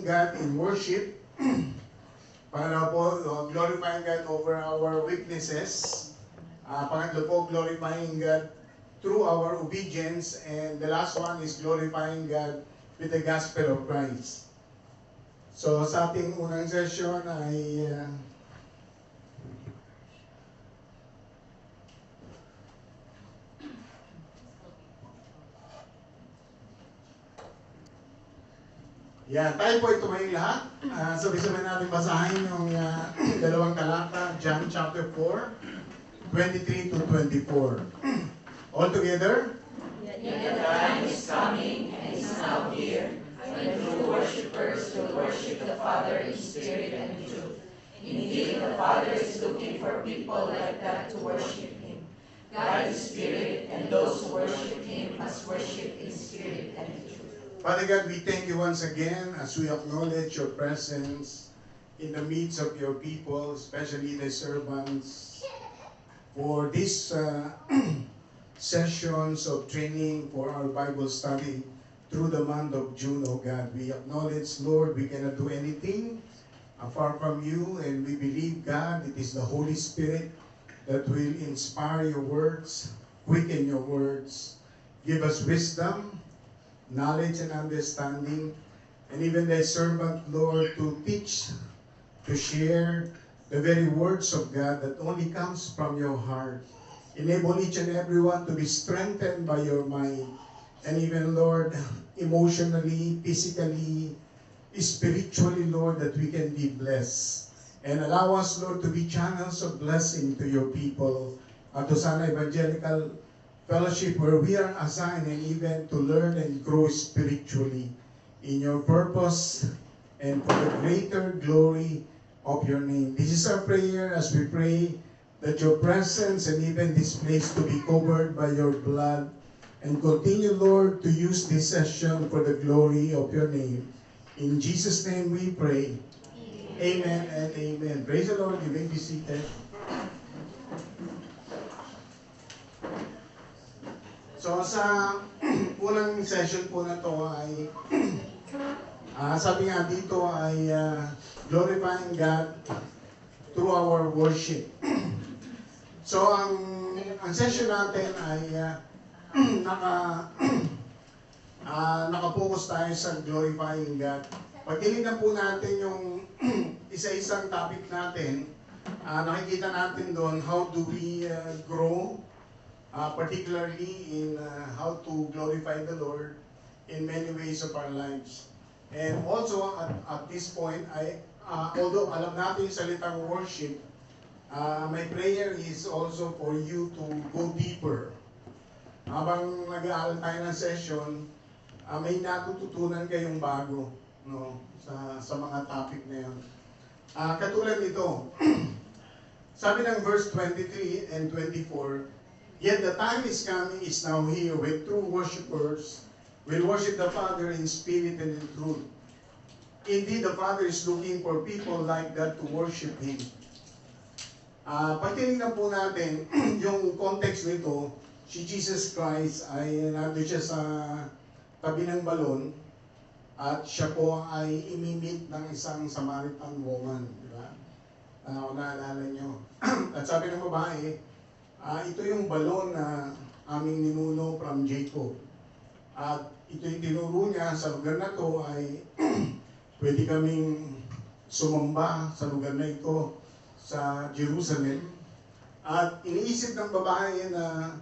God in worship. Pangalawa po, glorifying God over our weaknesses. Pangatlo po, glorifying God through our obedience. And the last one is glorifying God with the gospel of Christ. So sa ating unang session ay tayo po ay tumayo lahat. Sabay-sabay natin basahin yung dalawang talata, John chapter 4, 23 to 24. All together? Yet the time is coming and is now here, when true worshipers will worship the Father in spirit and in truth. Indeed, the Father is looking for people like that to worship Him. God is spirit, and those who worship Him must worship in spirit and in truth. Father God, we thank you once again as we acknowledge your presence in the midst of your people, especially the servants, for these sessions of training for our Bible study through the month of June, oh God. We acknowledge, Lord, we cannot do anything far from you, and we believe, God, it is the Holy Spirit that will inspire your words, quicken your words, give us wisdom, knowledge and understanding, and even thy servant, Lord, to teach, to share the very words of God that only comes from your heart. Enable each and everyone to be strengthened by your mind, and even, Lord, emotionally, physically, spiritually, Lord, that we can be blessed. And allow us, Lord, to be channels of blessing to your people, at Hosanna Evangelical Fellowship, where we are assigned and even to learn and grow spiritually in your purpose and for the greater glory of your name. This is our prayer as we pray that your presence and even this place to be covered by your blood, and continue, Lord, to use this session for the glory of your name. In Jesus' name we pray. Amen and amen. Praise the Lord. You may be seated. So sa unang session po na to ay sabi nga dito ay glorifying God through our worship. So ang session natin ay naka-focus tayo sa glorifying God. Pag tinignan po natin yung isa-isang topic natin, nakikita natin doon how do we grow, particularly in how to glorify the Lord in many ways of our lives. And also at this point, although alam natin yung salitang worship, my prayer is also for you to go deeper. Habang nag-aaral tayo ng session, may natututunan kayong bago, no, sa mga topic na yun. Katulad nito, sabi ng verse 23 and 24, yet the time is coming, is now here, when true worshipers will worship the Father in spirit and in truth. Indeed, the Father is looking for people like that to worship Him. Pag tinignan po natin yung context nito, si Jesus Christ ay nandun siya sa tabi ng balon at siya po ay imimit ng isang Samaritan woman. Di ba? Kung naalala nyo. At sabi ng babae, ito yung balon na aming ninuno from Jacob. At ito yung tinuro niya sa lugar na to ay pwede kaming sumamba sa lugar na ito sa Jerusalem. At iniisip ng babae na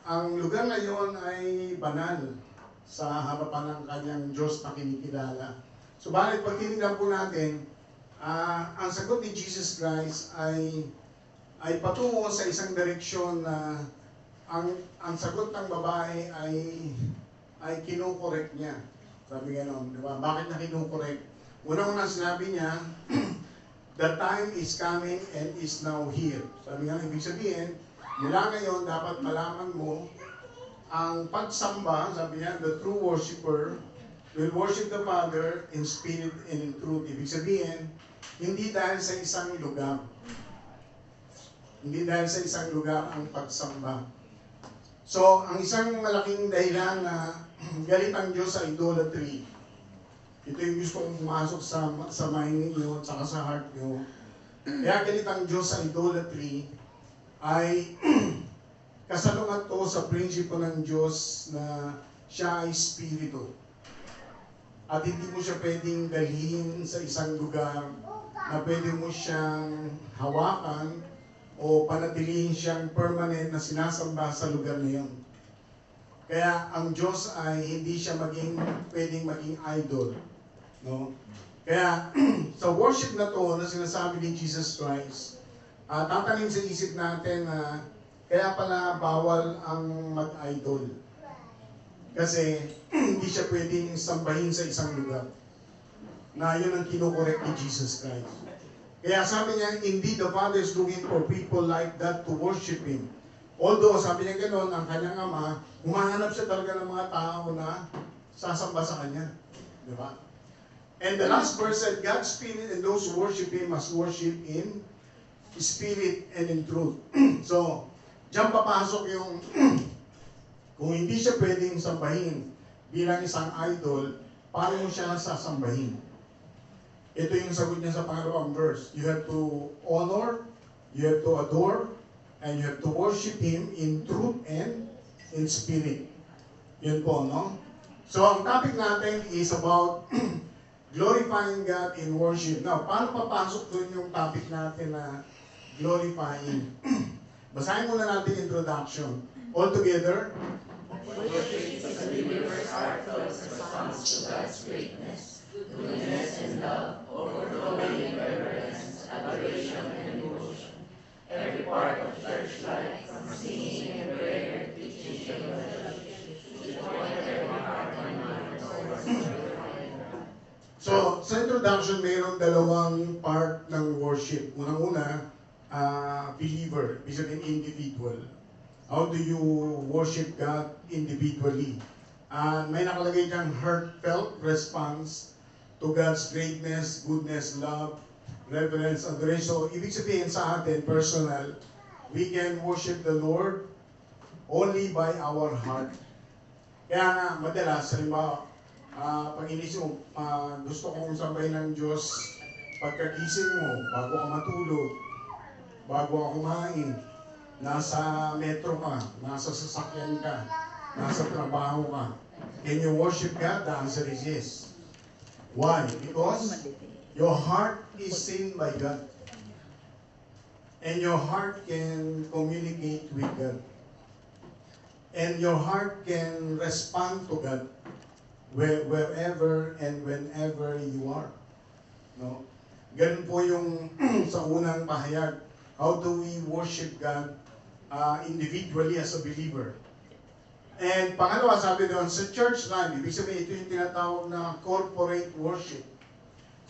ang lugar na yon ay banal sa harapan ng kanyang Diyos na kinikilala. Subalit pag tinignan po natin, ang sagot ni Jesus Christ ay patungo sa isang direksyon na ang sagot ng babae ay kinukorek niya. Sabi gano'n, di ba? Bakit na kinukorek? Unang-una sinabi niya, the time is coming and is now here. Sabi nga, ibig sabihin, mula ngayon, dapat malaman mo, ang pagsamba, sabi niya, the true worshiper will worship the Father in spirit and in truth. Ibig sabihin, hindi dahil sa isang lugar. Hindi dahil sa isang lugar ang pagsamba. So, ang isang malaking dahilan na galit ang Diyos sa idolatry Ito yung gusto kong pumasok sa mind niyo, saka sa heart niyo. Kaya ganitang Diyos sa idolatry ay kasalungat to sa prinsipo ng Diyos na siya ay spirito. At hindi mo siya pwedeng dalhin sa isang lugar na pwede mo siyang hawakan o panatilihin siyang permanent na sinasamba sa lugar na yun. Kaya ang Diyos ay hindi siya pwedeng maging idol. No? Kaya sa worship na to na sinasabi ni Jesus Christ, tatanim sa isip natin na kaya pala bawal ang mag-idol. Kasi hindi siya pwedeng sambahin sa isang lugar. Na yun ang kinukorek ni Jesus Christ. Kaya sabi niya, indeed the Father is looking for people like that to worship Him. Although, sabi niya gano'n, ang kanyang ama, humahanap siya talaga ng mga tao na sasamba sa kanya. Di ba? And the last verse said, God's Spirit and those who worship Him must worship in Spirit and in truth. So, diyan papasok yung kung hindi siya pwedeng sambahin bilang isang idol, paano mo siya sasambahin? Ito yung sagot niya sa pangalawang verse. You have to honor, you have to adore, and you have to worship Him in truth and in spirit. Yun po, no? So, ang topic natin is about glorifying God in worship. Now, paano papasok doon yung topic natin na glorifying? Basahin muna natin introduction. All together. Worship is a believer's heartfelt response to God's greatness, goodness, and love, overflowing in reverence, adoration, and devotion. Every part of church life, from singing and prayer, teaching and fellowship, should point every heart and mind towards glorifying God. So, sa introduction, mayroong dalawang part ng worship. Unang-una, believer, ibig sabihin individual. How do you worship God individually? May nakalagay diyang heartfelt response to God's greatness, goodness, love, reverence, adoration. So, ibig sabihin sa atin, personal, we can worship the Lord only by our heart. Kaya nga, madalas, halimbawa, pag inisip mo, gusto kong sambahin ng Diyos, pagkagising mo, bago ka matulog, bago ka kumain, nasa metro ka, nasa sasakyan ka, nasa trabaho ka. Can you worship God? The answer is yes. Why? Because your heart is seen by God. And your heart can communicate with God. And your heart can respond to God wherever and whenever you are. No? Ganun po yung sa unang pahayag. How do we worship God individually as a believer? And pangalawa, sabi doon, sa church life, ibig sabihin ito yung tinatawag na corporate worship.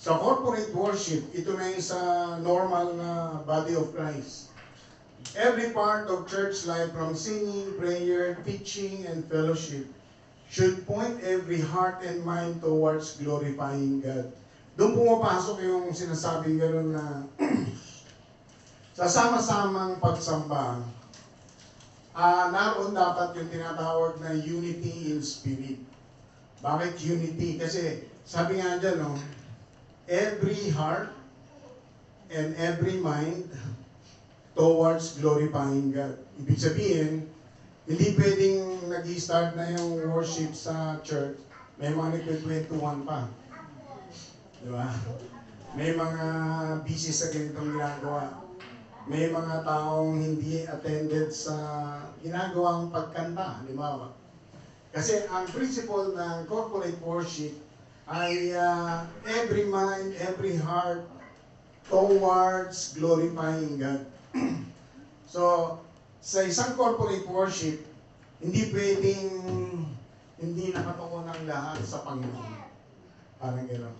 Sa corporate worship, ito na yung sa normal na body of Christ. Every part of church life, from singing, prayer, teaching, and fellowship, should point every heart and mind towards glorifying God. Doon pumapasok yung sinasabing gano'n na sa sama-samang pagsamba, naroon dapat yung tinatawag na unity in spirit. Bakit unity? Kasi sabi nga dyan, no, every heart and every mind towards glorifying God. Ibig sabihin, hindi pwedeng nag-start na yung worship sa church, may mga nagpe-21 pa. Di ba? May mga busy sa ganitong ginagawa. May mga taong hindi attended sa ginagawang pagkanta, di ba? Kasi ang principle ng corporate worship ay every mind, every heart towards glorifying God. So, sa isang corporate worship, hindi pwedeng hindi nakatungo ng lahat sa Panginoon. Parang gano'n.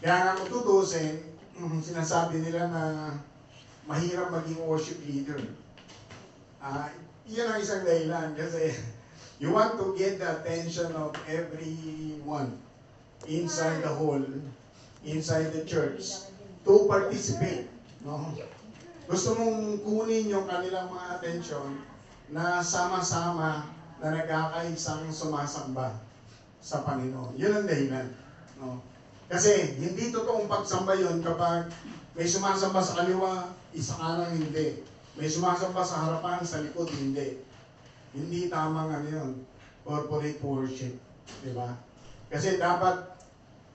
Kaya nga kung tutusin, sinasabi nila na mahirap maging worship leader. Iyan ang isang dahilan kasi you want to get the attention of everyone inside the hall, inside the church, to participate. No? Gusto mong kunin yung kanilang mga attention na sama-sama na nagkakaisang sumasamba sa Panginoon. Yun ang dahilan. No? Kasi hindi totoong pagsamba yun kapag may sumasamba sa kaliwa, isa kanan hindi. May sumasamba sa harapan, sa likod hindi. Hindi tamang ano yun, corporate worship. Di ba? Kasi dapat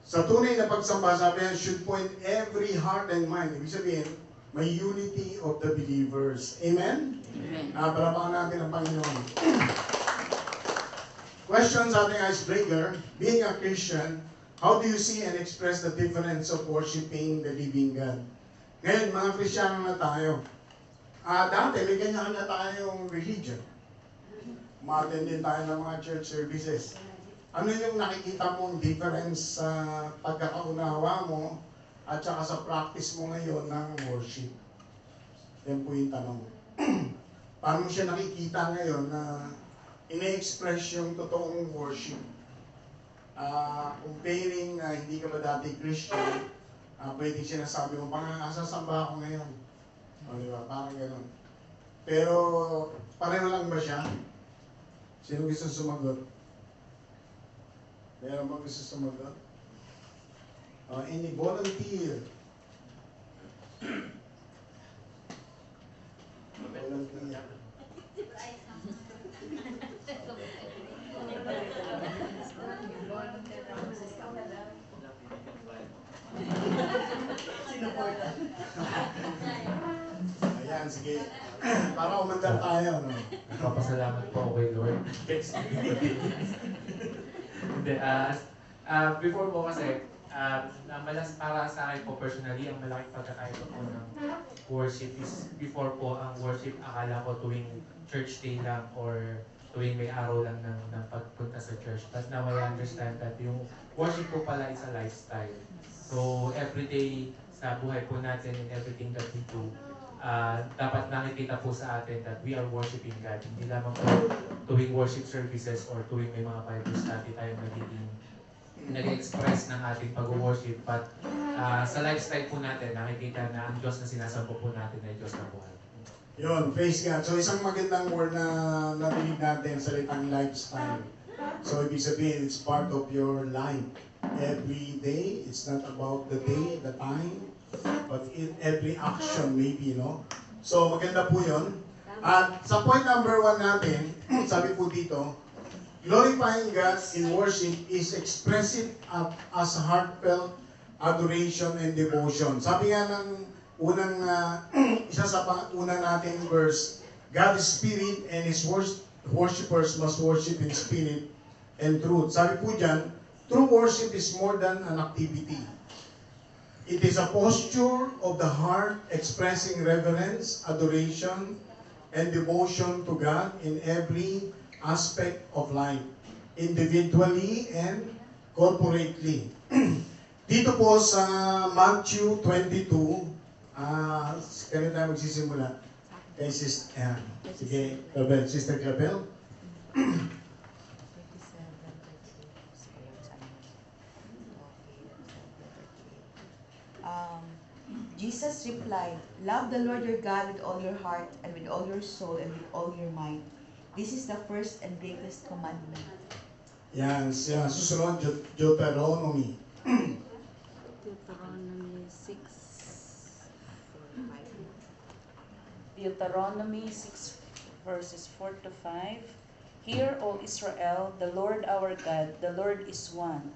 sa tunay na pagsamba, sabi yan, should point every heart and mind. Ibig sabihin, may unity of the believers. Amen? Amen. Palapakan natin ang Panginoon. Question sa ating icebreaker, being a Christian, how do you see and express the difference of worshiping the living God? Ngayon, mga Kristiyano na tayo. Dati, may kanya-kanya tayong religion. Ma-attend din tayo ng mga church services. Ano yung nakikita mong difference sa pagkakaunawa mo at saka sa practice mo ngayon ng worship? Yan po yung tanong. Paano siya nakikita ngayon na ine-express yung totoong worship? Comparing hindi ka ba dati Christian, pwede sinasabi mo, asasamba ako ngayon. O diba? Parang gano'n. Pero, pareho lang ba siya? Sino gusto sumagot? Meron ba gusto sumagot? Any volunteer? Volunteer. Ayan, sige. Para umandar tayo, no? Nagpapasalamat po ako kay Lord. Hindi, before po kasi, para sa akin po personally, ang malaking pagkakaiba po ng worship is before po ang worship, akala ko tuwing church day lang or tuwing may araw lang ng pagpunta sa church. But now I understand that yung worship po pala is a lifestyle. So everyday sa buhay po natin and everything that we do, dapat nakikita po sa atin that we are worshiping God. Hindi lamang po tuwing worship services or tuwing may mga Bible study tayo nag-express ng ating pag-worship. But sa lifestyle po natin, nakikita na ang Diyos na sinasampo po natin ay Diyos na buhay. Yun, praise God. So isang magandang word na narinig natin, salitang lifestyle. So ibig sabihin, it's part of your life. Every day, it's not about the day, the time, but in every action maybe, no? So maganda po yun. At sa point number 1 natin, sabi po dito, glorifying God in worship is expressive as heartfelt adoration and devotion. Sabi nga ng unang, isa sa unang nating verse, God is spirit and His worshipers must worship in spirit and truth. Sabi po dyan, true worship is more than an activity. It is a posture of the heart expressing reverence, adoration, and devotion to God in every aspect of life, individually and corporately. Dito po sa Matthew 22, kaya tayo magsisimula. Kay sige, Clabel, Sister Clabel. Jesus replied, "Love the Lord your God with all your heart and with all your soul and with all your mind. This is the first and greatest commandment." Yan, siya. Susunod, Deuteronomy. Deuteronomy 6:4-5. Deuteronomy 6 verses 4 to 5. Hear, O Israel, the Lord our God, the Lord is one.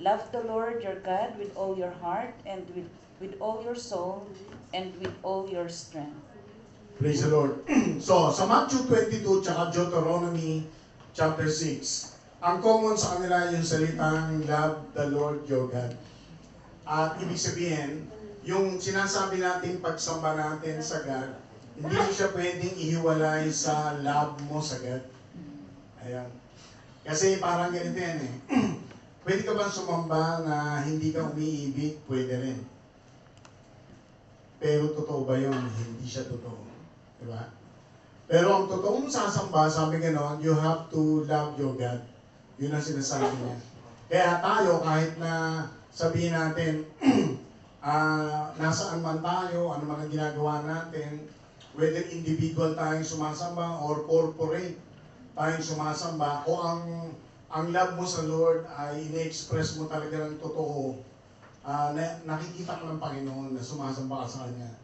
Love the Lord your God with all your heart and with all your soul and with all your strength. Praise the Lord. So, sa Matthew 22 tsaka Deuteronomy chapter 6, ang common sa kanila yung salitang love the Lord your God. At ibig sabihin, yung sinasabi natin pagsamba natin sa God, hindi mo siya pwedeng ihiwalay sa love mo sa God. Ayan. Kasi parang ganito yan eh. Pwede ka bang sumamba na hindi ka umiibig? Pwede rin. Pero totoo ba yun? Hindi siya totoo. Diba? Pero ang totoong sasamba, sabi gano'n, you have to love your God. Yun ang sinasabi niya. Kaya tayo, kahit na sabihin natin, nasaan man tayo, ano man ang ginagawa natin, whether individual tayong sumasamba or corporate tayong sumasamba, o ang ang love mo sa Lord ay ine-express mo talaga ng totoo, nakikita ka ng Panginoon na sumasamba ka sa Kanya.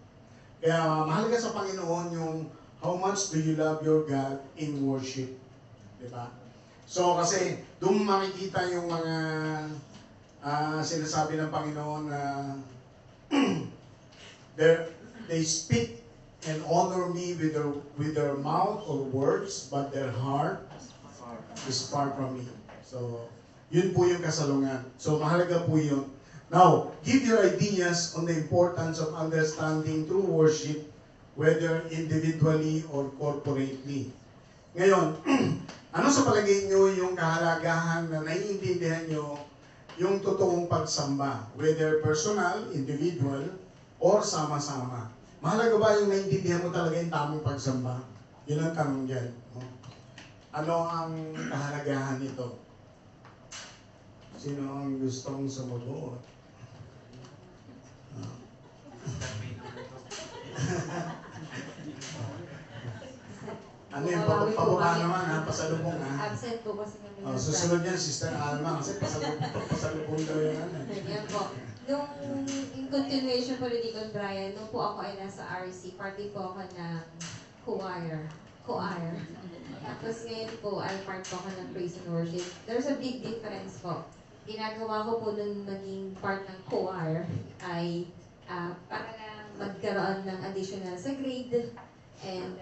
Kaya mahalaga sa Panginoon yung how much do you love your God in worship. Diba? So kasi doon makikita yung mga sinasabi ng Panginoon na they speak and honor me with their mouth or words, but their heart is far from me. So, yun po yung kasalungan. So, mahalaga po yun. Now, give your ideas on the importance of understanding true worship, whether individually or corporately. Ngayon, ano sa palagay nyo yung kahalagahan na naiintindihan nyo yung totoong pagsamba, whether personal, individual, or sama-sama? Mahalaga ba yung naiintindihan mo talaga yung tamang pagsamba? Yun ang tanong dyan. No? Ano ang kahalagahan nito? Sino ang gustong sumugot? Ano yung pababa naman ha? Pasalubong ha? Absent po kasi kami. Susunod yan, Sister Alma, kasi pasalubong daw yung ano. Yan po. Nung in continuation po ni Deacon Brian, nung po ako ay nasa RC, party po ako ng choir. Tapos ngayon po ay part po ako ng praise and worship. There's a big difference po. Ginagawa ko po nung maging part ng choir ay para magkaroon ng additional sa grade and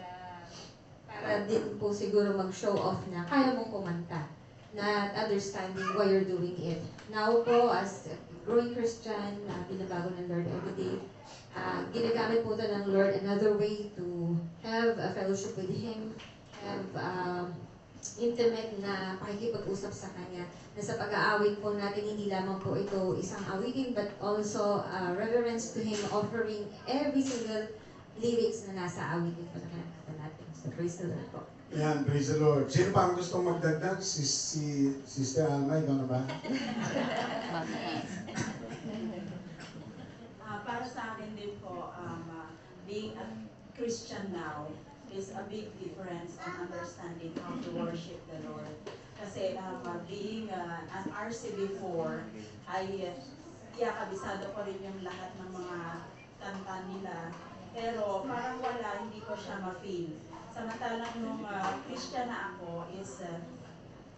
para din po siguro mag-show off na kaya mong kumanta, not understanding why you're doing it. Now po, as a growing Christian, binabago ng Lord everyday, ginagamit po ito ng Lord another way to have a fellowship with Him, have intimate na pakikipag-usap sa Kanya. Na sa pag-aawit po natin, hindi lamang po ito isang awitin, but also reverence to Him, offering every single lyrics na nasa awitin po na kinakanta natin. So praise the Lord po. Yan, praise the Lord. Sino pa ang gustong magdagdag? Si Sister Alma, ikaw na ba? Para sa akin din po, being a Christian now is a big difference on understanding how to worship the Lord. Kasi being an RC before, kabisado ko rin yung lahat ng mga kanta nila. Pero parang wala, hindi ko siya ma-feel. Samantalang nung Christian na ako is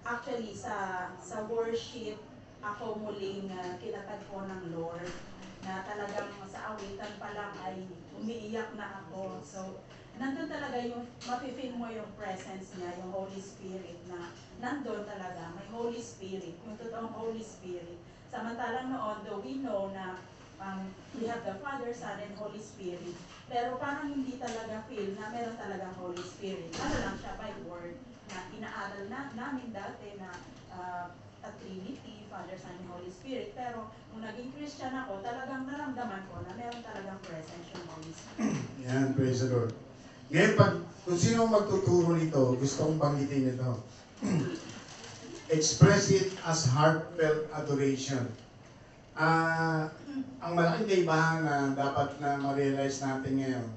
actually sa worship, ako muling kinatagpo ng Lord na talagang sa awitan pa lang ay umiiyak na ako. So, nandun talaga yung, mapifeel mo yung presence niya, yung Holy Spirit na nandun talaga, may Holy Spirit, yung totoong Holy Spirit. Samantalang noon, though we know na we have the Father, Son, and Holy Spirit, pero parang hindi talaga feel na meron talagang Holy Spirit. Ano lang siya by word na inaaral namin dati na at Trinity, Father, Son, and Holy Spirit. Pero nung naging Christian ako, talagang naramdaman ko na meron talagang presence yung Holy Spirit. Yan, praise the Lord. Ngayon, kung sino magtuturo nito, gusto kong banggitin ito. Express it as heartfelt adoration. Ang malaking kaibahan na dapat na ma-realize natin ngayon,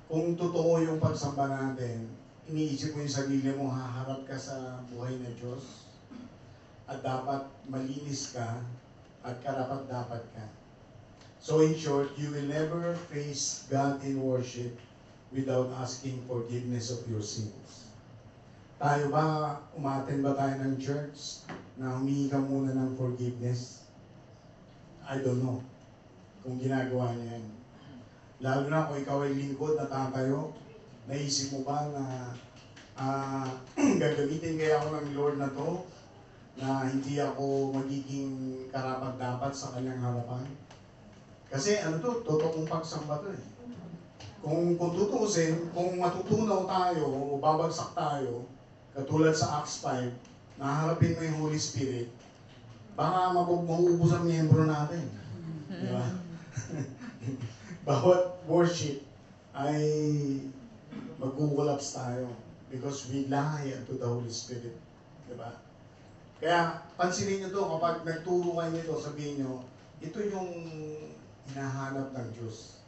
kung totoo yung pagsamba natin, iniisip mo yung sarili mo, haharap ka sa buhay na Diyos, at dapat malinis ka, at karapat-dapat ka. So in short, you will never face God in worship without asking forgiveness of your sins. Tayo ba, umattend ba tayo ng church na humingi ka muna ng forgiveness? I don't know kung ginagawa niya yan. Lalo na kung ikaw ay lingkod na tatayo, naisip mo ba na gagamitin kaya ako ng Lord na to, na hindi ako magiging karapat-dapat sa kanyang harapan? Kasi ano to, totoong pagsamba to eh. Kung tutuusin, kung matutunaw tayo o babagsak tayo, katulad sa Acts 5, naharapin mo yung Holy Spirit, baka mauubos ang miyembro natin. Di ba? Bawat worship ay mag-collapse tayo because we lie unto the Holy Spirit. Di ba? Kaya pansinin nyo to, kapag nagturo kayo nito, sabihin nyo, ito yung hinahanap ng Diyos.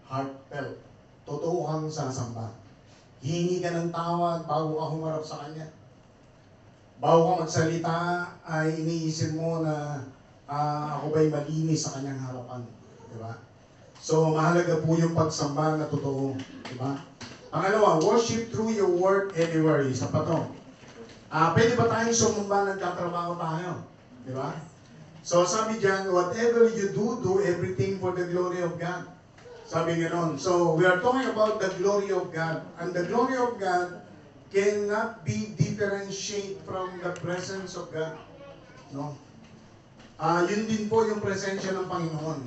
Heartfelt. Totoo kang sasamba. Hihingi ka ng tawad bago ka humarap sa Kanya. bago ka magsalita, ay iniisip mo na ako ba'y malinis sa kanyang harapan. Di ba? So, mahalaga po yung pagsamba na totoo. Di ba? Pangalawa, worship through your work anywhere. Isa pa to. Pwede ba tayong sumamba nagtatrabaho tayo? Di ba? So, sabi dyan, whatever you do, do everything for the glory of God. Sabi gano'n. So, we are talking about the glory of God. And the glory of God cannot be differentiated from the presence of God. No? Yun din po yung presensya ng Panginoon.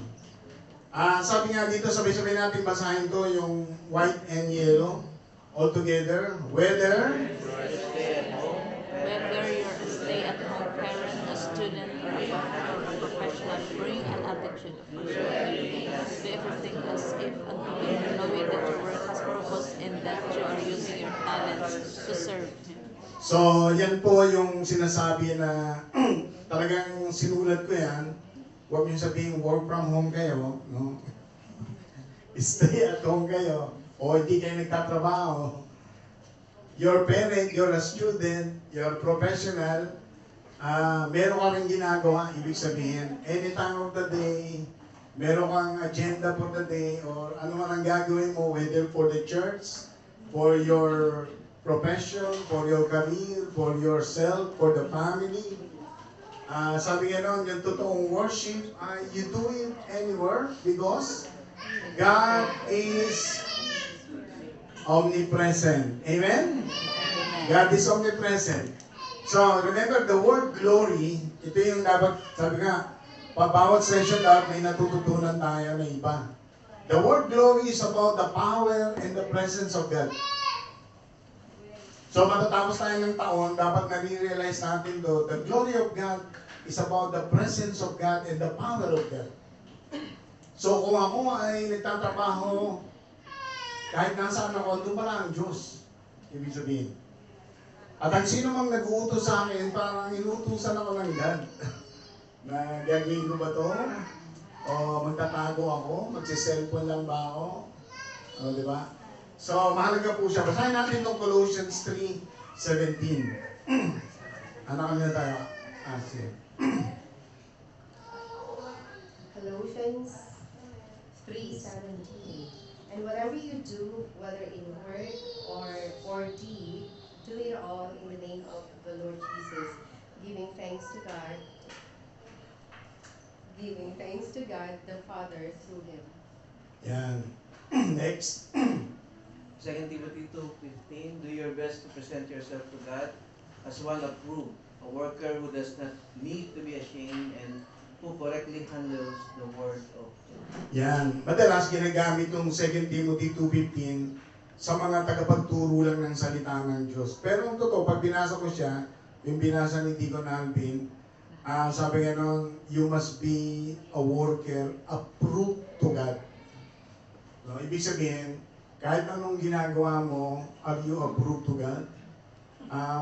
Sabi nga dito, sabay-sabay natin basahin to yung white and yellow all together. Whether you're a stay-at-home parent, a student, or a professional, bring an attitude of worship. Do everything as if unto Him, knowing that your work has purpose and that you are using your talents to serve Him. So, yan po yung sinasabi na talagang sinulat ko yan. Huwag niyo sabihin work from home kayo, no? Stay at home kayo, o hindi kayo nagtatrabaho. You're a parent, you're a student, you're a professional, meron ka rin ginagawa, ibig sabihin, any time of the day, meron kang agenda for the day, or ano man ang gagawin mo, whether for the church, for your profession, for your career, for yourself, for the family. Sabi nga nun, yung totoong worship, you do it anywhere because God is omnipresent. Amen? God is omnipresent. So, remember the word glory, ito yung dapat, sabi nga, bawat session dapat may natututunan tayo na iba. The word glory is about the power and the presence of God. So, matatapos tayo ng taon, dapat nare-realize natin do, the glory of God is about the presence of God and the power of God. So, kung ako ay nagtatrabaho, kahit nasaan ako, doon pala ang Diyos. Ibig sabihin. At ang sino mang nag-uutos sa akin, parang inuutusan ako ng God. Na gagawin ko ba to? O magtatago ako? Magsiselfone lang ba ako? O, di ba? So, mahalaga po siya. Basahin natin itong Colossians 3:17. Anak na tayo. Sige. Colossians 3:17. And whatever you do, whether in word or deed, do it all in the name of the Lord Jesus, giving thanks to God the Father through Him. Yan. Next. 2 Timothy 2:15, do your best to present yourself to God as one approved, a worker who does not need to be ashamed and who correctly handles the word of truth. Yan. Madalas ginagamit yung 2 Timothy 2:15 sa mga tagapagturo lang ng salita ng Diyos. Pero ang totoo, pag binasa ko siya, yung binasa ni Deacon Alvin, sabi nga nun, you must be a worker approved to God. No, ibig sabihin, kahit anong ginagawa mo, are you approved to God?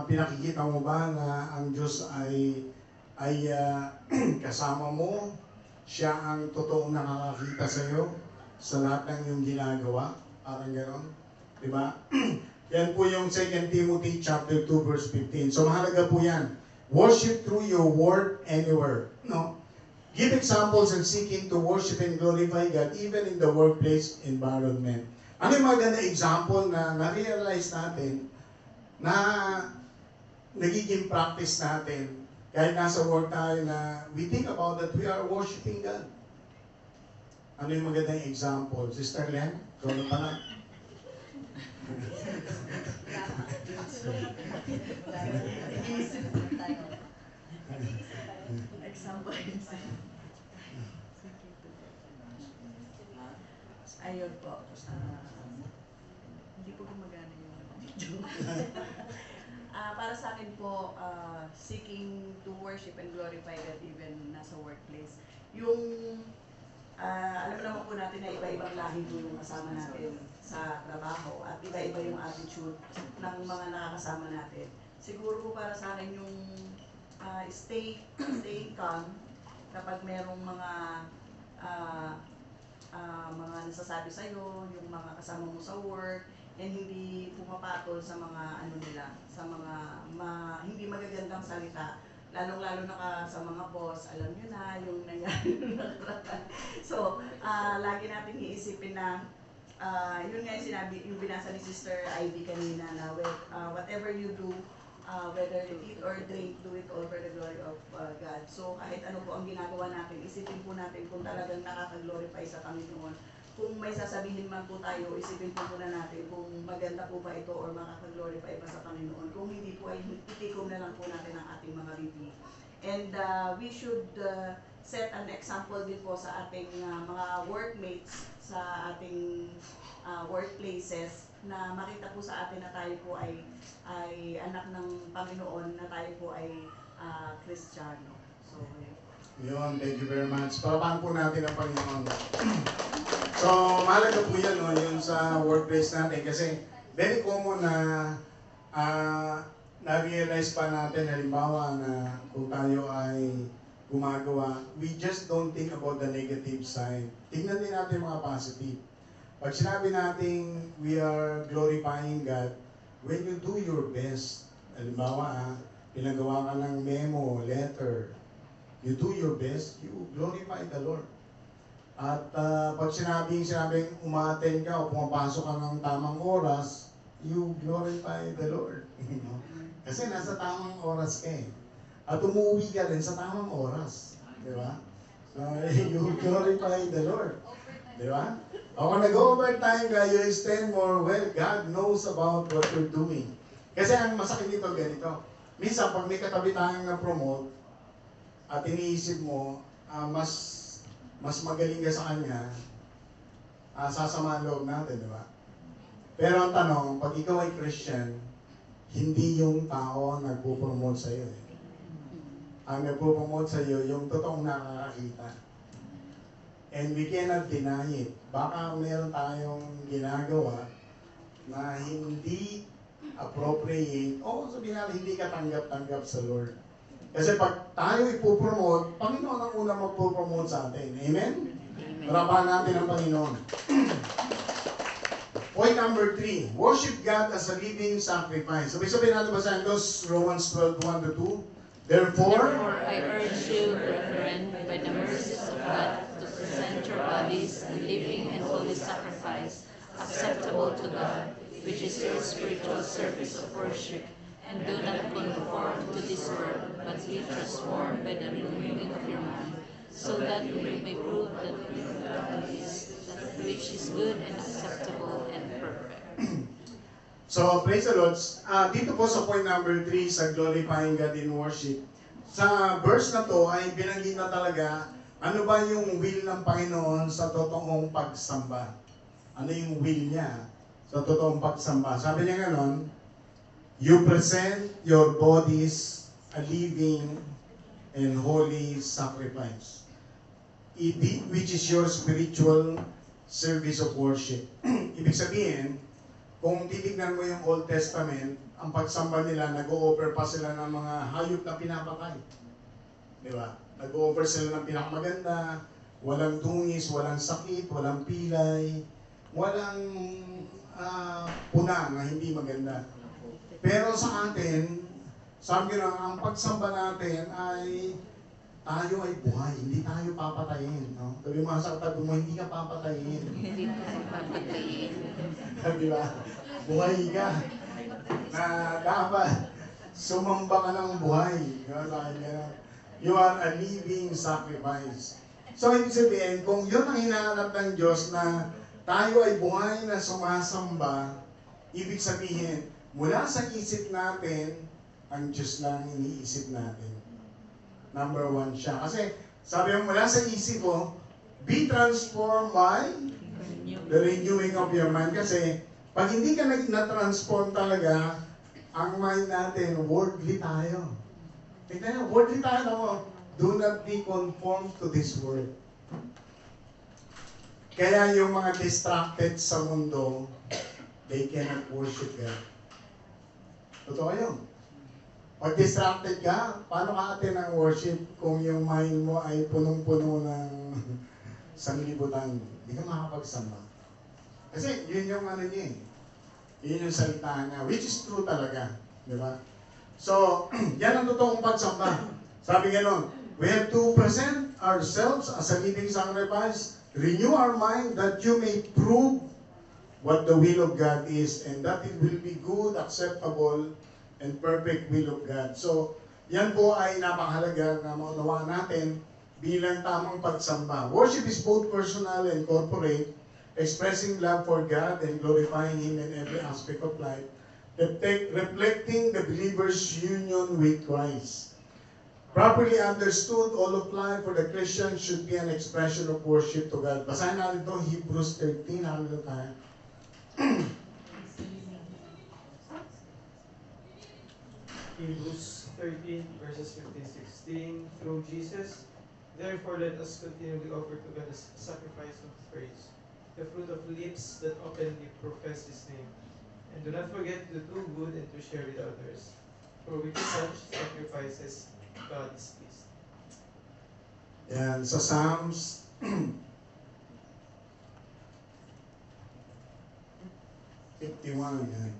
Pinakikita mo ba na ang Diyos ay kasama mo? Siya ang totoong nakakakita sa iyo sa lahat ng iyong ginagawa? Parang gano'n. Diba? Yan po yung 2 Timothy chapter 2 verse 15. So mahalaga po yan. Worship through your word anywhere. No? Give examples in seeking to worship and glorify God even in the workplace environment. Ano yung maganda example na na-realize natin na nagiging practice natin kahit nasa work tayo na we think about that we are worshiping God. Ano yung magandang example? Sister Len, ikaw na pala. Example. Ayun po. Hindi po gumagana yung video. Para sa akin po, seeking to worship and glorify God even nasa workplace. Yung, alam naman po natin na iba-ibang lahi po yung kasama natin sa trabaho at iba-iba yung attitude ng mga nakakasama natin. Siguro po para sa akin yung stay calm kapag merong mga nasasabi sa'yo, yung mga kasama mo sa work, and hindi pumapatol sa mga ano nila, sa mga hindi magagandang salita. Lalong-lalo na sa mga boss, alam nyo na yung nangyari nung nakaraan. So, lagi natin iisipin na yun nga yung sinabi, yung binasa ni Sister Ivy kanina na whatever you do, whether you eat or drink, do it all for the glory of God. So kahit ano po ang ginagawa natin, isipin po natin kung talagang nakaka-glorify sa Panginoon. Kung may sasabihin man po tayo, isipin po muna natin kung maganda po ba ito or makaka-glorify pa sa Panginoon. Kung hindi po ay itikom na lang po natin ang ating mga bibig. And we should set an example din po sa ating mga workmates, sa ating workplaces, na makita po sa atin na tayo po ay anak ng Panginoon, na tayo po ay Kristiyano. So, Yun, thank you very much. Parapahan po natin ang Panginoon. So, mahalaga po yan, no, yun sa workplace natin. Kasi, very common na na-realize pa natin, halimbawa, na kung tayo ay gumagawa, we just don't think about the negative side. Tingnan din natin mga positive. Pag sinabi natin we are glorifying God, when you do your best, halimbawa, pinagawa ka ng memo, letter, you do your best, you glorify the Lord. At pag sinabing umaten ka o pumapasok ka ng tamang oras, you glorify the Lord. Kasi nasa tamang oras ka eh. At umuwi ka rin sa tamang oras. Di ba? So, you glorify the Lord. Di ba? O kung nag-overtime ka, you extend more, well, God knows about what you're doing. Kasi ang masakit nito ganito. Minsan, pag may katabi tayong na-promote, at iniisip mo, mas magaling ka sa kanya, sasama ang loob natin, di ba? Pero ang tanong, pag ikaw ay Christian, hindi yung tao ang nagpo-promote sa iyo. Ang nagpo-promote sa iyo, yung totoong nakakakita. And we cannot deny it. Baka meron tayong ginagawa na hindi appropriate, o sabihin natin, hindi ka tanggap-tanggap sa Lord. Kasi pag tayo ipopromote, Panginoon ang unang magpo-promote sa atin. Amen? Parapahan natin ang Panginoon. Point number 3, worship God as a living sacrifice. Sabi natin ba sa Endos, Romans 12:1-2? Therefore, I urge you, brethren, by the mercies of God, to present your bodies a living and holy sacrifice, acceptable to God, which is your spiritual service of worship. And do not conform to this world, but be transformed by the renewing of your mind, so that you may prove that which is good and acceptable and perfect. So, praise the Lord. Dito po sa point number 3 sa glorifying God in worship, sa verse na to ay binanggit na talaga ano ba yung will ng Panginoon sa totoong pagsamba. Ano yung will niya sa totoong pagsamba. Sabi niya ganon, you present your bodies a living and holy sacrifice, which is your spiritual service of worship. Ibig sabihin, kung titignan mo yung Old Testament, ang pagsamba nila, nag-o-offer pa sila ng mga hayop na pinapatay. Di ba? Nag-o-offer sila ng pinakamaganda, walang dungis, walang sakit, walang pilay, walang puna na hindi maganda. Pero sa atin, sabi ko na, ang pagsamba natin ay tayo ay buhay, hindi tayo papatayin. No? Sabi mo sa katabi mo, hindi ka papatayin. Hindi ka papatayin. Di ba? Buhay ka. Na dapat sumamba ka ng buhay. You are a living sacrifice. So, ibig sabihin, kung yun ang hinahanap ng Diyos na tayo ay buhay na sumasamba, ibig sabihin, mula sa isip natin, ang Diyos lang iniisip natin. Number 1 siya. Kasi, sabi mo mula sa isip mo, be transformed by the renewing of your mind. Kasi, pag hindi ka na-transform talaga, ang mind natin, worldly tayo. Tingnan nyo, worldly tayo na mo. Do not be conformed to this world. Kaya yung mga distracted sa mundo, they cannot worship God. Totoo yun. Pag distracted ka, paano ka atin ang worship kung yung mind mo ay punong-puno ng sanglibutan? Hindi ka makapagsamba. Kasi yun yung ano niya eh. Yun yung salita niya, which is true talaga. Di ba? So, yan ang totoong pagsamba. Sabi gano'n, we have to present ourselves as a living sacrifice, renew our mind that you may prove what the will of God is, and that it will be good, acceptable, and perfect will of God. So, yan po ay napakahalaga na maunawaan natin bilang tamang pagsamba. Worship is both personal and corporate, expressing love for God and glorifying Him in every aspect of life, reflecting the believer's union with Christ. Properly understood, all of life for the Christian should be an expression of worship to God. Basahin natin ito, Hebrews 13, hanggang tayo. Hebrews 13, verses 15-16, through Jesus, therefore let us continually offer to God a sacrifice of praise, the fruit of lips that openly profess His name. And do not forget to do good and to share with others, for with such sacrifices God is pleased. Yan, sa Psalms 51, yan.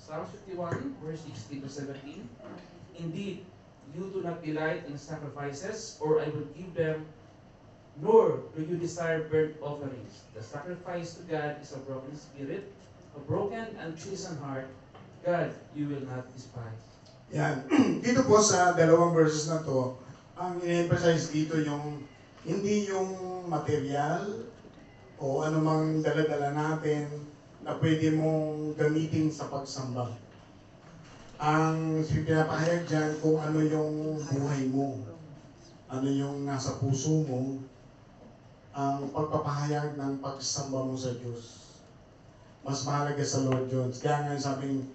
Psalm 51, verse 16 to 17. Indeed, you do not delight in sacrifices, or I will give them, nor do you desire burnt offerings. The sacrifice to God is a broken spirit, a broken and chastened heart. God, you will not despise. Yan. Dito po sa dalawang verses na to, ang in-emphasize dito yung hindi yung material o anumang dala-dala natin na pwede mong gamitin sa pagsamba. Ang pinapahayag dyan kung ano yung buhay mo, ano yung nasa puso mo, ang pagpapahayag ng pagsamba mo sa Diyos. Mas mahalaga sa Lord yun. Kaya nga sabing,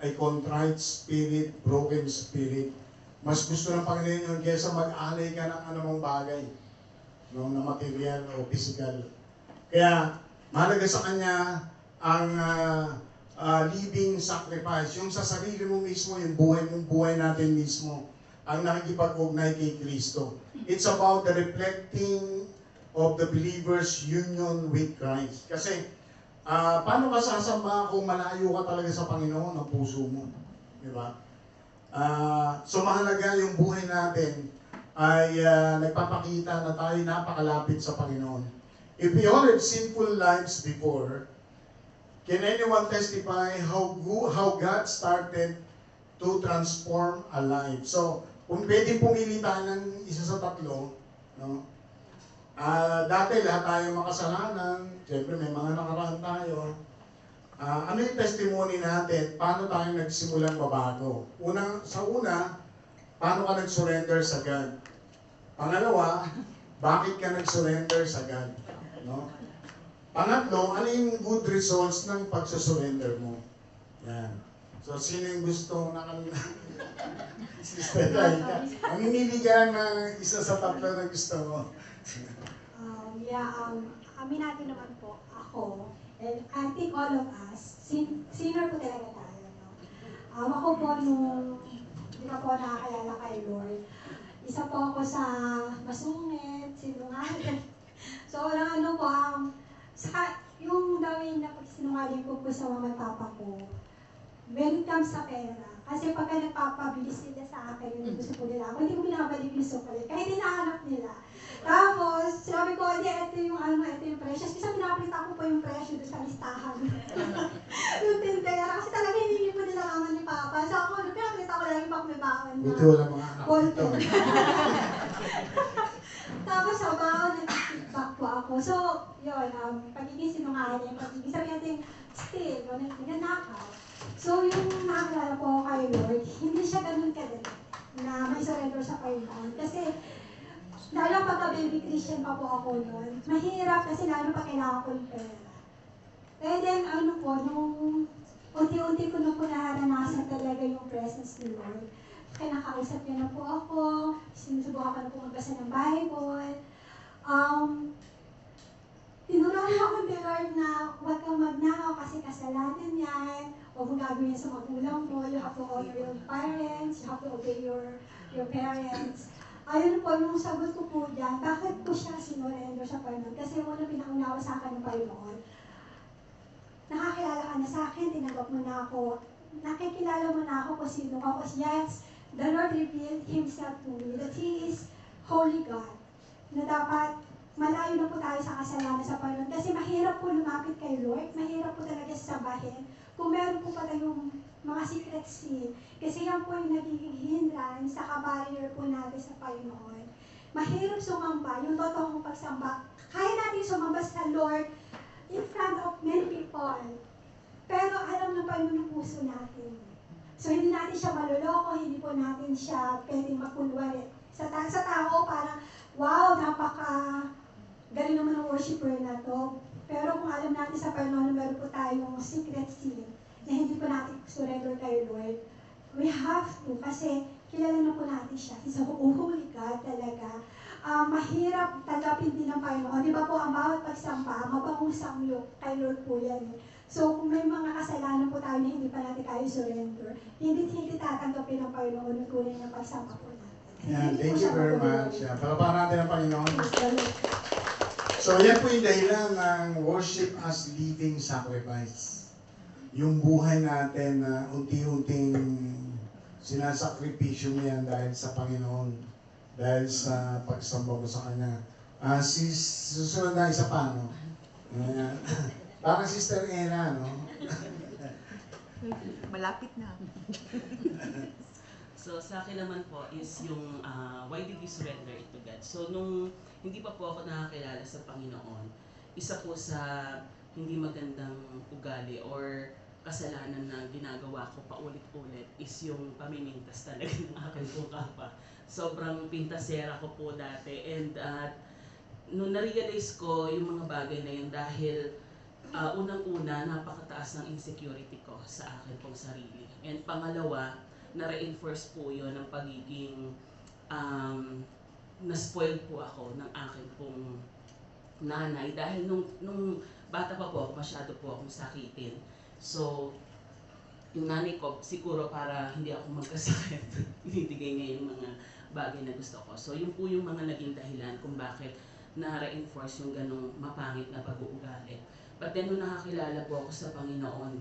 a contrite spirit, broken spirit. Mas gusto ng Panginoon yun kaysa mag-alay ka ng anumang bagay, no, na material o physical. Kaya mahalaga sa Kanya ang living sacrifice, yung sa sarili mo mismo, yung buhay natin mismo, ang nakikipag-ugnay kay Kristo. It's about the reflecting of the believer's union with Christ. Kasi, paano ka sasamba kung malayo ka talaga sa Panginoon ng puso mo? Di ba? So mahalaga yung buhay natin ay nagpapakita na tayo napakalapit sa Panginoon. If we all had sinful lives before, can anyone testify how God started to transform a life? So, kung pwedeng pumili tayo ng isa sa tatlo, no? Dati lahat tayo makasalanan, siyempre may mga nakaraan tayo. Ano yung testimony natin? Paano tayo nagsimulang mabago? Sa una, paano ka nag-surrender sa God? Pangalawa, bakit ka nag-surrender sa God? No? Pangatlo, ano yung good results ng pagsusurrender mo? Yan. So, sino yung gusto na kanina? Sister Laika. Mamimili ka ng isa sa tatlo na gusto mo. Aminado naman po ako, and I think all of us, sinner po talaga tayo. No? Ako po nung hindi pa po nakakayala kay Lord, isa po ako sa masungit, sinungaling. So, walang ano po, yung gawin na pagsinungaling ko po sa mga papa ko, when it comes sa pera, kasi pagka nagpapabilis sila sa akin, yung gusto po nila ako, hindi ko binabalik yung sukulit, kahit hinahanap nila. Tapos, sabi ko, ito yung precious. Kasi pinapalita ko po yung presyo doon sa listahan. Yung tindera, kasi talaga hindi po nilalaman ni Papa. So ako, pinapalita ko lagi pag may baon na. Buti wala mga anak dito. Tapos sa baon, nag-feedback po ako. So, yun, pagiging sinungaling, pagiging sabi natin, still, nagnanakaw. So, yung nakakilala po kay Lord, hindi siya ganun kadali na may surrender sa Panginoon. Kasi, lalo pagka-baby Christian pa po ako noon, mahirap kasi lalo pa kailangan ko yung pera. And then, nung unti-unti ko na po naranasan talaga yung presence ni Lord. Kinakausap niya na po ako, sinusubukan ko na po magbasa ng Bible. Tinuruan ako ni Lord na huwag kang magnakaw kasi kasalanan yan, huwag mong gagawin yan sa magulang mo, you have to honor your parents, you have to obey your parents. Ayun po, yung sagot ko po dyan, bakit ko siya sinurrender sa Panginoon? Kasi yung unang pinaunawa sa akin ng Panginoon, nakakilala ka na sa akin, tinanggap mo na ako, nakikilala mo na ako kung sino ko. Kasi yes, the Lord revealed Himself to me that He is Holy God, na dapat malayo na po tayo sa kasalanan sa Panginoon. Kasi mahirap po lumapit kay Lord, mahirap po talaga sasambahin kung meron po pala yung mga secret sin. Kasi yan po yung nagiging hindrance sa kabarrier po natin sa Panginoon. Mahirap sumamba, yung totoong pagsamba. Kaya natin sumamba sa Lord in front of many people. Pero alam ng Panginoon ng puso natin. So hindi natin siya maluloko, hindi po natin siya pwedeng makunwari. Sa tao, parang, wow, galing naman ng worshiper na to. Pero kung alam natin sa Panginoon na meron po tayong secret sin, na hindi po natin surrender kay Lord, we have to, kasi kilala na po natin siya. He's a holy God talaga. Mahirap tanggapin din ng Panginoon. Di ba po, ang bawat pagsamba, mabangong samyo kay Lord po yan. So, kung may mga kasalanan po tayo na hindi pa natin kaya surrender, hindi tatanggapin ng Panginoon yung tunay na pagsamba po natin. Yeah, thank you very much. Palakpakan natin ang Panginoon. So, yan po yung dahilan ng worship as living sacrifice. Yung buhay natin na unti-unting sinasakripisyo mo yan dahil sa Panginoon. Dahil sa pagsamba ko sa Kanya. Susunod na isa pa, no? Parang Sister Ena, no? Malapit na. So sa akin naman po is yung why did we surrender it to God? So nung hindi pa po ako nakakilala sa Panginoon, isa po sa hindi magandang ugali or kasalanan na ginagawa ko paulit-ulit is yung pamimintas talaga ng aking pong kapwa. Sobrang pintasera ko po dati and nung na-realize ko yung mga bagay na yun dahil unang-una napakataas ng insecurity ko sa akin pong sarili. And pangalawa, na-reinforce po yun ng pagiging na-spoiled po ako ng aking pong nanay dahil nung bata pa po ako, masyado po akong sakitin. So, yung nanay ko, siguro para hindi ako magkasakit, binibigay niya yung mga bagay na gusto ko. So, yun po yung mga naging dahilan kung bakit na-reinforce yung ganong mapangit na pag-uugali. But then, nung nakakilala po ako sa Panginoon,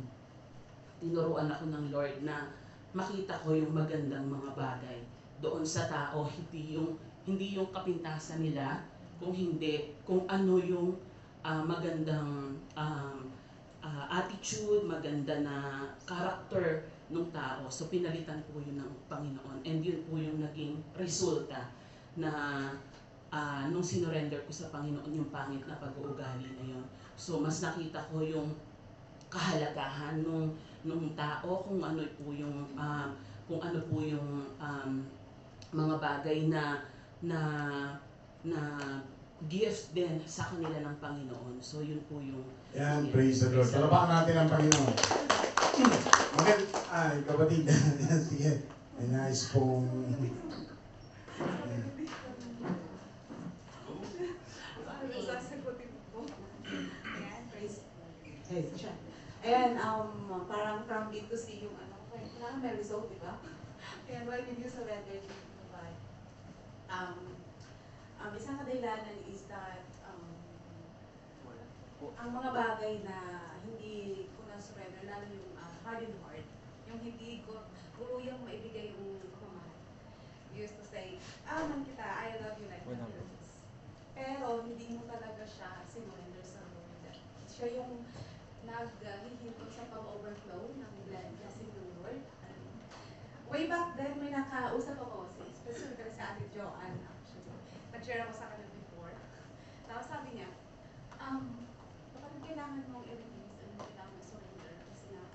tinuruan ako ng Lord na makita ko yung magandang mga bagay doon sa tao, hindi yung kapintasan nila, kung ano yung magandang attitude, maganda na character ng tao. So pinalitan po yun ng Panginoon and yun po yung naging resulta na nung sinurrender ko sa Panginoon yung pangit na pag-uugali na yun. So mas nakita ko yung kahalagahan nung tao, kung ano po yung mga bagay na gift din sa kanila ng Panginoon. So yun po yung Yan, praise the Lord. Palakpakan natin ang Panginoon. Kapatid. Sige. May nais pong Sasagutin po. Ayan, praise. Ayan, parang from B to C yung kailangan may result, di ba? Ayan, why did you surrender to God? Isang kadahilanan is that ang mga bagay na hindi ko na-surrender, lalo yung hardened heart, yung hindi ko tuluyang maibigay yung pagmamahal. You used to say, man kita, I love you like that. Pero hindi mo talaga siya sinurrender sa Lord. Siya yung naghihinto sa pag-overflow ng blessing ng Lord. Way back then, may nakausap ako, specifically sa Ate Joanne, actually. Nag-share ako sa kanya before. Tapos sabi niya, bakit kailangan mong i-release and kailangan mong surrender? Kasi nga,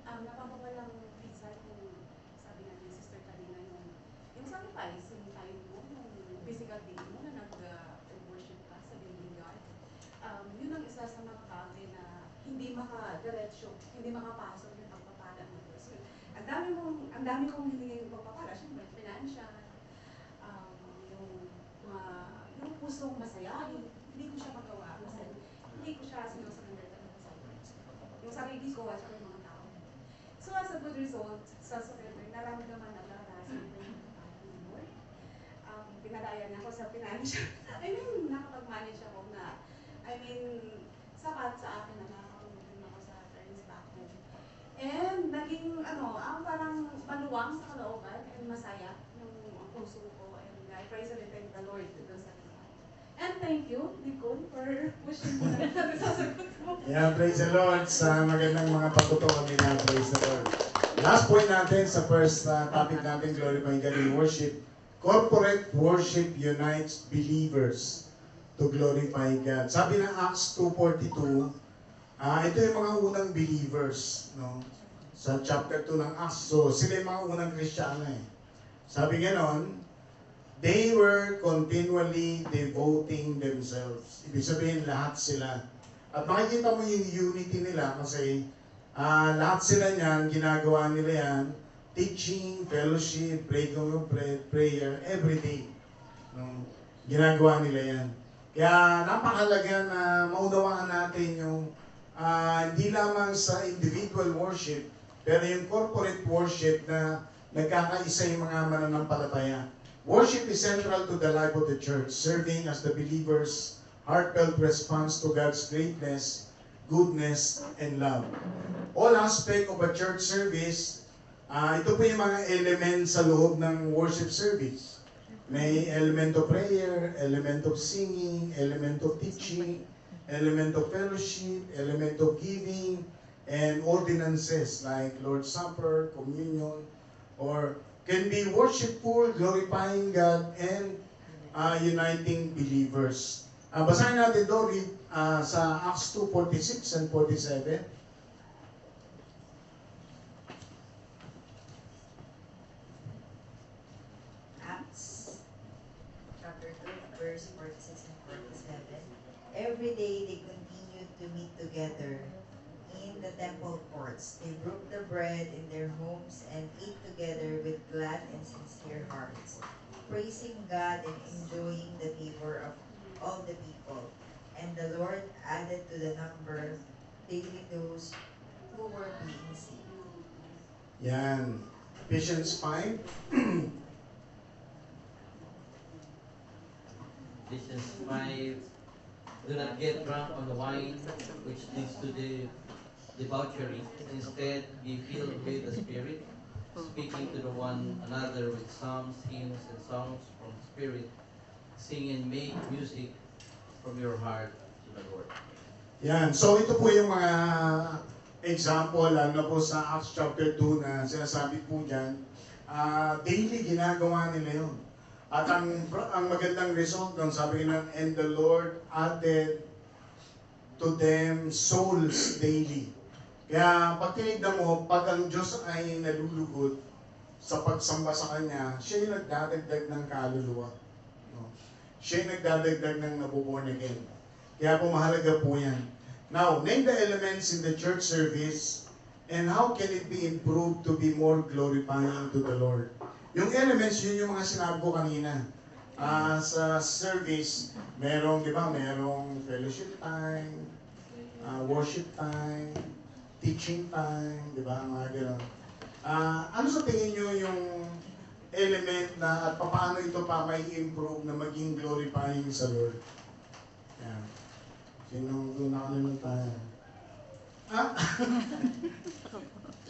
napapawalang result kung sabi nga ni Sister kanina, yung sacrifice, yung time mo, yung physical day mo na nag-worship ka sa living God. Yun ang isa sa mga bagay na hindi makadiretso, hindi makapasok yung pagpapala ng Diyos. Ang dami kong hindi yung pagpapala, syempre, financial, yung pusong masaya, hindi ko siya magawa kasi hindi ko siya sinusurrender talaga sa Lord. yung sarili ko at saka yung mga tao. So as a good result, sa September, naramdaman at naranasan ko yung Lord. Pinadaya niya ako sa financial. Nakapag-manage ako na, sapat sa akin na nakakatulong ako sa friends back home. And naging, ang parang maluwang sa kalooban and masaya yung puso ko. And I praise and thank the Lord doon sa kanya. And thank you, Nicole, for pushing mo na sasagot mo. Yeah, praise the Lord sa magandang mga pagtutukan nila. Praise the Lord. Last point natin sa first topic natin, glorifying God in worship. Corporate worship unites believers to glorify God. Sabi ng Acts 2:42, ito yung mga unang believers, no? Sa chapter 2 ng Acts. So, sila yung mga unang Kristiyano eh. Sabi ganon, they were continually devoting themselves. Ibig sabihin, lahat sila. At makikita mo yung unity nila kasi lahat sila niyan, ginagawa nila yan, teaching, fellowship, breaking of bread, prayer, every day. No? Ginagawa nila yan. Kaya napakalaga na maunawaan natin yung hindi lamang sa individual worship, pero yung corporate worship na nagkakaisa yung mga mananampalataya. Worship is central to the life of the church, serving as the believer's heartfelt response to God's greatness, goodness, and love. All aspect of a church service, ito po yung mga elements sa loob ng worship service. May element of prayer, element of singing, element of teaching, element of fellowship, element of giving, and ordinances like Lord's Supper, communion, or can be worshipful, glorifying God, and uniting believers. Basahin natin doon sa Acts 2:46 and 47. Acts chapter 2, verse 46 and 47. Every day they continued to meet together in the temple courts. They broke the bread in their homes and ate together with glad and sincere hearts, praising God and enjoying the favor of all the people. And the Lord added to the number daily those who were being saved. Yan. Ephesians 5. Ephesians 5. Do not get drunk on the wine, which leads to the debauchery. Instead, be filled with the Spirit, speaking to the one another with psalms, hymns, and songs from the Spirit. Sing and make music from your heart to the Lord. Yan. So ito po yung mga example, lalo po sa Acts chapter 2 na sinasabi po dyan. Daily ginagawa nila yun. At ang magandang result doon, sabi nga, and the Lord added to them souls daily. Kaya pag tinignan mo, pag ang Diyos ay nalulugod sa pagsamba sa Kanya, siya yung nagdadagdag ng kaluluwa. No? Siya yung nagdadagdag ng nabuborn again. Kaya po mahalaga po yan. Now, name the elements in the church service and how can it be improved to be more glorifying to the Lord. Yung elements, yun yung mga sinabi ko kanina. Sa service, merong, di ba, merong fellowship time, worship time, teaching time, di ba, mga gano'n. Ano sa tingin nyo yung element na at paano ito pa may improve na maging glorifying sa Lord? Yan. Sinong nakalimutan?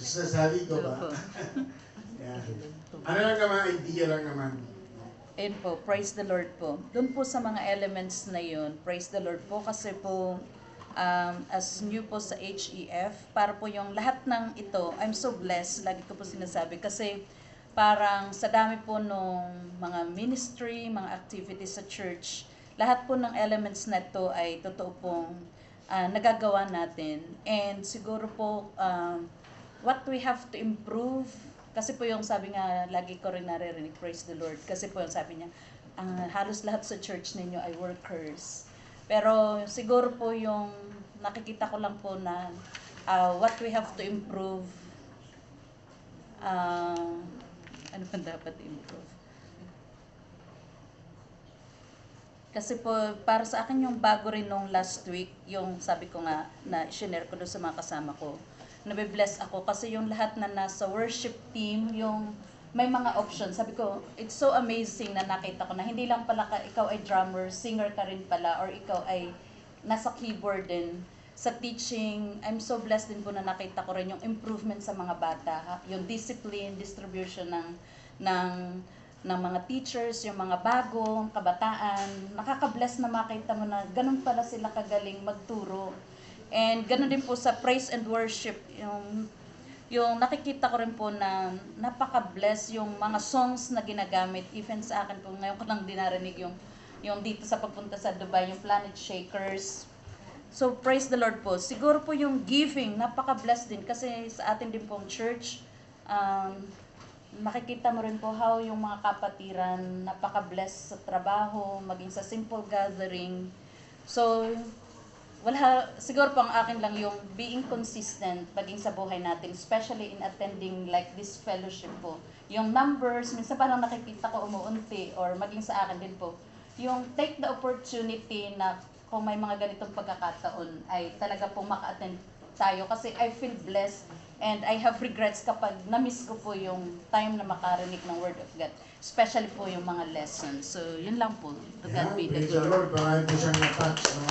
Sasabi ko ba? Yan. Ano lang naman, idea lang naman. And po, praise the Lord po. Doon po sa mga elements na yun, praise the Lord po kasi po as new po sa HEF, para po yung lahat ng ito, I'm so blessed, lagi ko po sinasabi, kasi parang sa dami po nung mga ministry, mga activities sa church, lahat po ng elements na ito ay totoo pong nagagawa natin. And siguro po, what we have to improve, kasi po yung sabi nga, lagi ko rin naririnig, praise the Lord, kasi po yung sabi niya, halos lahat sa church ninyo ay workers. Pero siguro po yung nakikita ko lang po na what we have to improve, ano pa dapat improve? Kasi po, para sa akin yung bago rin nung last week, yung sabi ko nga, na share ko doon sa mga kasama ko. Nabibless ako kasi yung lahat na nasa worship team, yung may mga options. Sabi ko, it's so amazing na nakita ko na hindi lang pala ikaw ay drummer, singer ka rin pala, or ikaw ay nasa keyboard din. Sa teaching, I'm so blessed din po na nakita ko rin yung improvement sa mga bata. Yung discipline, distribution ng mga teachers, yung mga bagong kabataan. Nakaka-bless na makita mo na ganun pala sila kagaling magturo. And ganun din po sa praise and worship. Yung nakikita ko rin po na napaka-bless yung mga songs na ginagamit. Even sa akin po, ngayon ko lang dinarinig yung dito sa pagpunta sa Dubai, yung Planet Shakers. So praise the Lord po. Siguro po yung giving, napaka-bless din. Kasi sa atin din pong church, makikita mo rin po how yung mga kapatiran napaka-bless sa trabaho, maging sa simple gathering. So, siguro po ang akin lang yung being consistent maging sa buhay natin, especially in attending like this fellowship po. Yung numbers, minsan parang nakikita ko umuunti, or maging sa akin din po, yung take the opportunity na kung may mga ganitong pagkakataon ay talaga po maka-attend tayo kasi I feel blessed and I have regrets kapag na-miss ko po yung time na makarinig ng Word of God. Especially po yung mga lessons. So, yun lang po. To God be the praise the glory. Lord. Marami po siyang na-touch. No?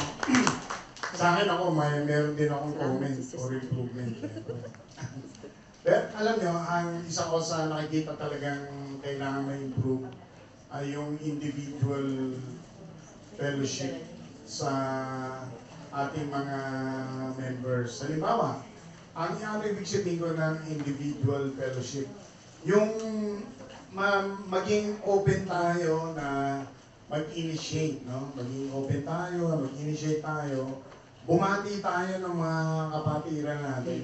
Sa akin ako, meron din akong comment or improvement. Pero alam nyo, ang isa ko sa nakikita talagang kailangan ma-improve ay yung individual fellowship sa ating mga members. Halimbawa, ang ibig sabihin ko ng individual fellowship, yung maging open tayo na mag-initiate, no? Maging open tayo, mag-initiate tayo, bumati tayo ng mga kapatiran natin.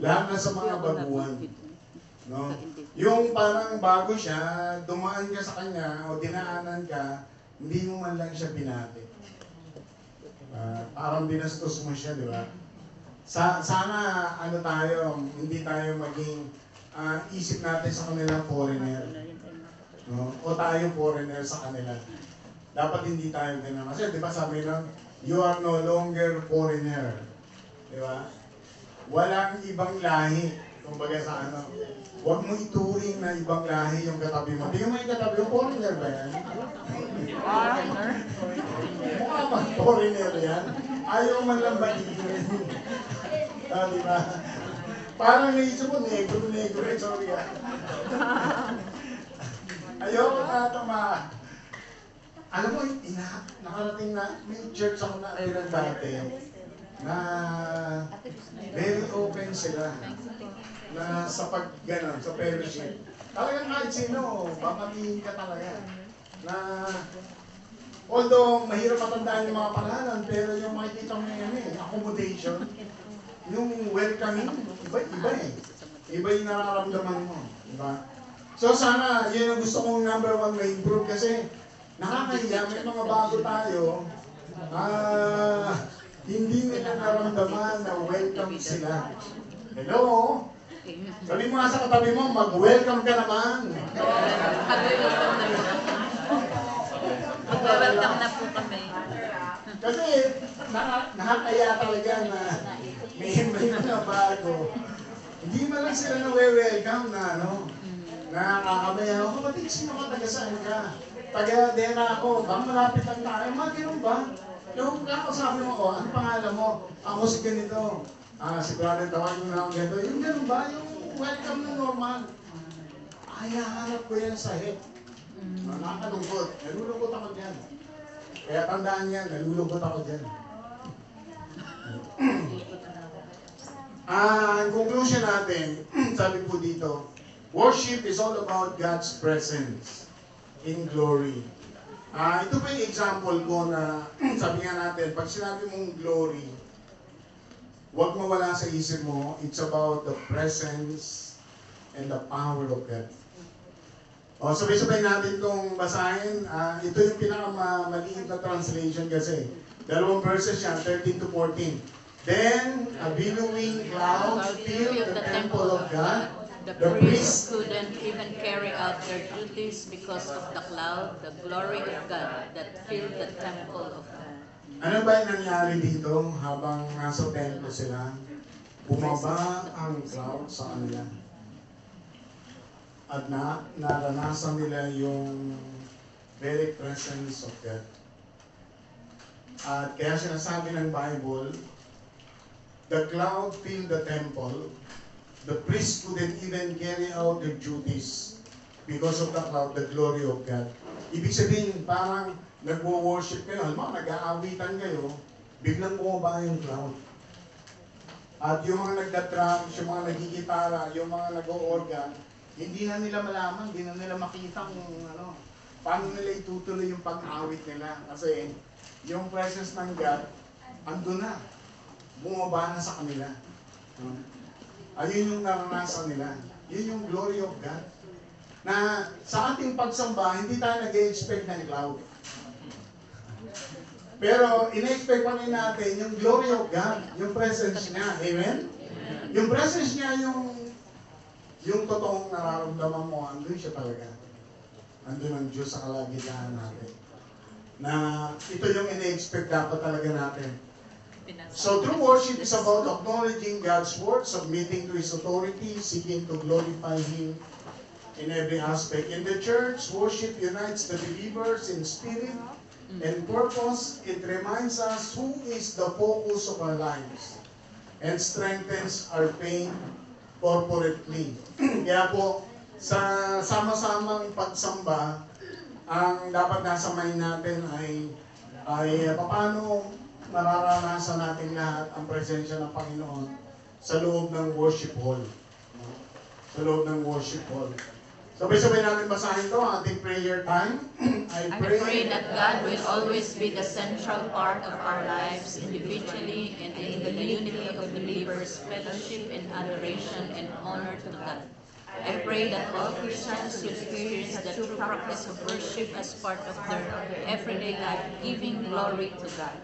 Lahat na sa mga baguhan. No? Yung parang bago siya, dumaan ka sa kanya o dinaanan ka, hindi mo man lang siya binati. Parang binastos mo siya, di ba? Sana ano tayo, hindi tayo maging isip natin sa kanila foreigner. No? O tayo foreigner sa kanila. Dapat hindi tayo ganun. Kasi di ba sabi lang, you are no longer foreigner. Di ba? Walang ibang lahi. Kumbaga sa ano, huwag mo ituring na ibang lahi yung katabi mo. Tingnan mo yung katabi mo, foreigner ba yan? Foreigner? Mukha ba foreigner yan? Ayaw man lang ba ituring? Di ba? Parang naisip mo, negro, sorry ah. Ayoko na tama. Alam mo, nakarating na, may church ako na ilan dati na very open sila na sa pag-ganon, sa fellowship. Talagang kahit sino, babatiin ka talaga. Na, although mahirap matandaan yung mga pangalan, pero yung makikita mo yung accommodation, yung welcoming, iba eh. Iba yung nararamdaman mo. Diba? So sana, yun ang gusto kong number one na improve kasi nakakahiya, may mga bago tayo, hindi nila naramdaman na welcome sila. Hello? Sabi mo nga sa katabi mo, mag-welcome ka naman. Mag-welcome na po kami. Kasi nakakaya talaga na may mga bago. Hindi man lang sila na-welcome na ano, nakakabaya ako, kapatid, sino ka, taga saan ka? Taga-dena ako, baka malapit lang tayo, mga ganun ba? Yung kakasabi mo, ano pangalan mo? Ako si ganito. Si brother, tawagin mo na ako ganito. Yung ganun ba? Yung welcome na normal. Ay, hanap ko yan sa hip. Nakakalungkot. Nalulungkot ako dyan. Kaya tandaan yan, nalulungkot ako dyan. Ang conclusion natin, sabi po dito, worship is all about God's presence in glory. Ito pa yung example ko na sabi nga natin, pag sinabi mong glory, huwag mawala sa isip mo, it's about the presence and the power of God. O, sabay-sabay natin itong basahin. Ito yung pinakamaliit na translation kasi. Dalawang verses yan, 13 to 14. Then, a billowing cloud filled the temple of God, The The priests priest- couldn't even carry out their duties because of the cloud, the glory of God that filled the temple of God. Ano ba yung nangyari dito habang nasa templo sila? Bumaba ang cloud sa kanila. At naranasan nila yung very presence of God. At kaya sinasabi ng Bible, the cloud filled the temple. The priest couldn't even carry out their duties because of the cloud, the glory of God. Ibig sabihin, parang nagwo-worship kayo, halimbawa nag-aawitan kayo, biglang bumaba yung cloud. At yung mga nagda-drums, yung mga nagigitara, yung mga nag-o-organ, hindi na nila malaman, hindi na nila makita kung paano nila itutuloy yung pag-awit nila. Kasi yung presence ng God, andun na. Bumaba na sa kanila. Ayun yung naranasan nila. Yun yung glory of God. Na sa ating pagsamba, hindi tayo nag-expect ng cloud. Pero in-expect pa rin natin yung glory of God, yung presence niya. Amen? Yung presence niya, yung totoong nararamdaman mo, andun siya talaga. Andun ang Diyos sa kalagitnaan natin. Na ito yung in-expect dapat talaga natin. So true worship is about acknowledging God's word, submitting to His authority, seeking to glorify Him in every aspect. In the church, worship unites the believers in spirit and purpose. It reminds us who is the focus of our lives and strengthens our faith corporately. Kaya po, sa sama-samang pagsamba, ang dapat nasa mind natin ay paano nararanasan natin lahat ang presensya ng Panginoon sa loob ng worship hall. Sa loob ng worship hall. Sabay-sabay natin basahin ito, ating prayer time. I pray that God will always be the central part of our lives, individually and in the unity of the believers, fellowship and adoration and honor to God. I pray that all Christians will experience the true practice of worship as part of their everyday life, giving glory to God.